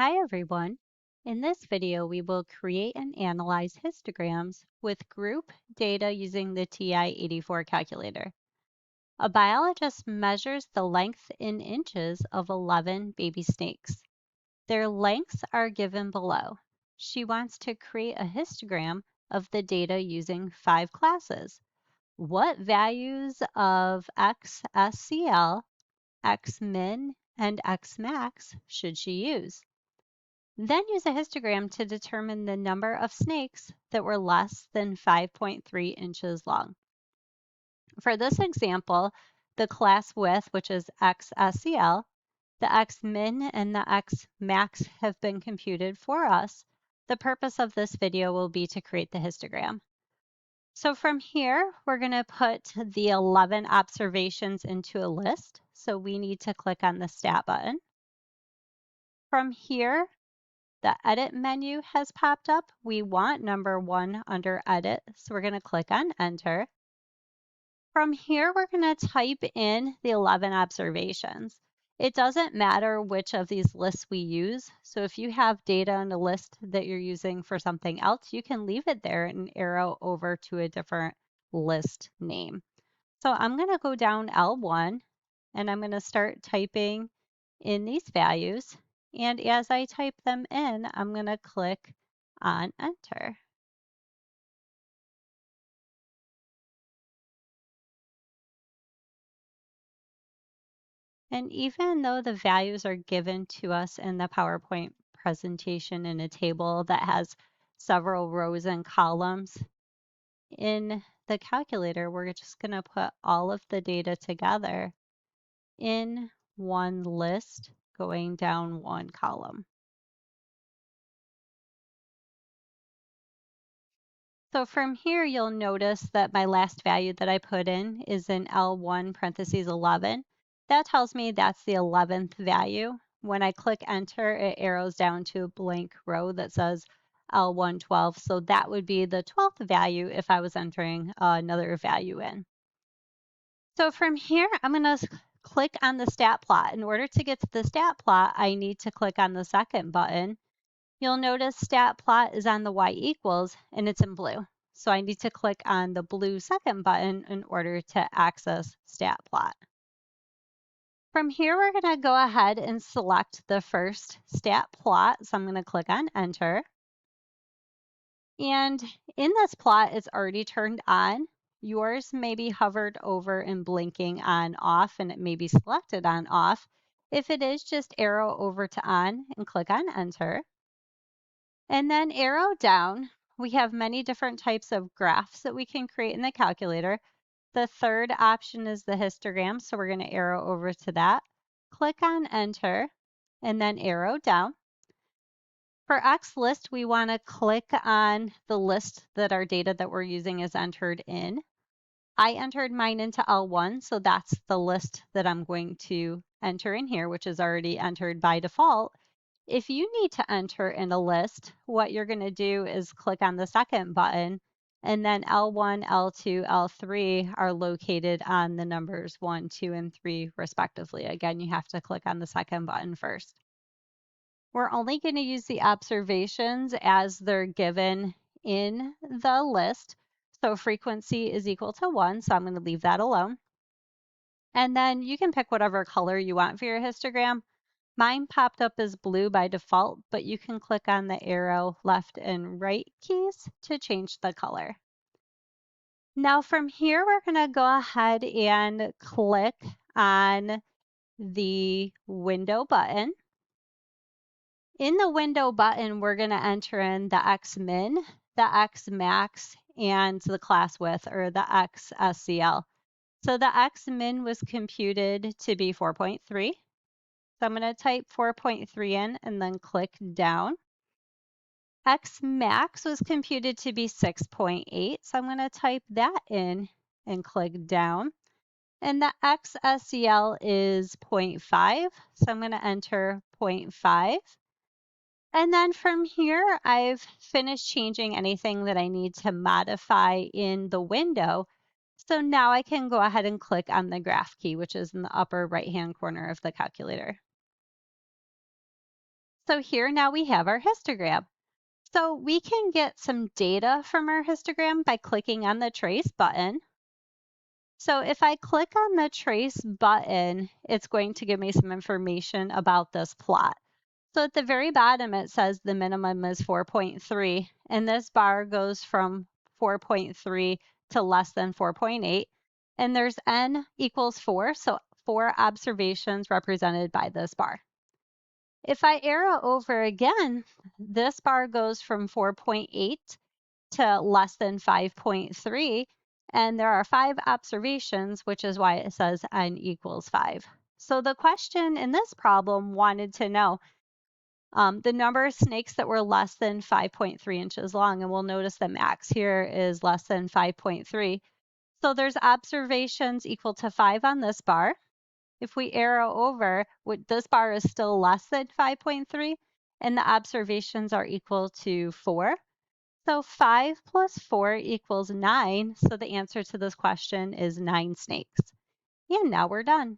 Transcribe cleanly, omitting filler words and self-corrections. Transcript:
Hi everyone. In this video, we will create and analyze histograms with group data using the Ti-84 calculator. A biologist measures the length in inches of 11 baby snakes. Their lengths are given below. She wants to create a histogram of the data using 5 classes. What values of XSCL, Xmin, and Xmax should she use? Then use a histogram to determine the number of snakes that were less than 5.3 inches long. For this example, the class width, which is XSCL, the Xmin and the Xmax have been computed for us. The purpose of this video will be to create the histogram. So from here, we're going to put the 11 observations into a list. So we need to click on the Stat button. From here, the edit menu has popped up. We want number 1 under edit, so we're going to click on enter. From here, we're going to type in the 11 observations. It doesn't matter which of these lists we use. So if you have data in a list that you're using for something else, you can leave it there and arrow over to a different list name. So I'm going to go down L1 and I'm going to start typing in these values. And as I type them in, I'm going to click on enter. And even though the values are given to us in the PowerPoint presentation in a table that has several rows and columns, in the calculator, we're just going to put all of the data together in one list going down one column. So from here, you'll notice that my last value that I put in is in L1 parentheses 11. That tells me that's the 11th value. When I click enter, it arrows down to a blank row that says L112. So that would be the 12th value if I was entering another value in. So from here, I'm going to click on the stat plot. In order to get to the stat plot, I need to click on the second button. You'll notice stat plot is on the y equals and it's in blue. So I need to click on the blue second button in order to access stat plot. From here, we're going to go ahead and select the first stat plot. So I'm going to click on enter. And in this plot, it's already turned on. Yours may be hovered over and blinking on off, and it may be selected on off. If it is, just arrow over to on and click on enter. And then arrow down. We have many different types of graphs that we can create in the calculator. The third option is the histogram, so we're going to arrow over to that. Click on enter, and then arrow down. For XList, we want to click on the list that our data that we're using is entered in. I entered mine into L1, so that's the list that I'm going to enter in here, which is already entered by default. If you need to enter in a list, what you're going to do is click on the second button, and then L1, L2, L3 are located on the numbers 1, 2, and 3 respectively. Again, you have to click on the second button first. We're only going to use the observations as they're given in the list. So frequency is equal to 1, so I'm going to leave that alone. And then you can pick whatever color you want for your histogram. Mine popped up as blue by default, but you can click on the arrow left and right keys to change the color. Now from here, we're going to go ahead and click on the window button. In the window button, we're going to enter in the Xmin, the Xmax, and the class width, or the XSCL. So the Xmin was computed to be 4.3. So I'm going to type 4.3 in and then click down. Xmax was computed to be 6.8. So I'm going to type that in and click down. And the XSCL is 0.5. So I'm going to enter 0.5. And then from here, I've finished changing anything that I need to modify in the window. So now I can go ahead and click on the graph key, which is in the upper right-hand corner of the calculator. So here now we have our histogram. So we can get some data from our histogram by clicking on the trace button. So if I click on the trace button, it's going to give me some information about this plot. So at the very bottom, it says the minimum is 4.3, and this bar goes from 4.3 to less than 4.8, and there's n equals 4, so 4 observations represented by this bar. If I arrow over again, this bar goes from 4.8 to less than 5.3, and there are 5 observations, which is why it says n equals 5. So the question in this problem wanted to know the number of snakes that were less than 5.3 inches long, and we'll notice that max here is less than 5.3. So there's observations equal to 5 on this bar. If we arrow over, this bar is still less than 5.3, and the observations are equal to 4. So 5 plus 4 equals 9. So the answer to this question is 9 snakes. And now we're done.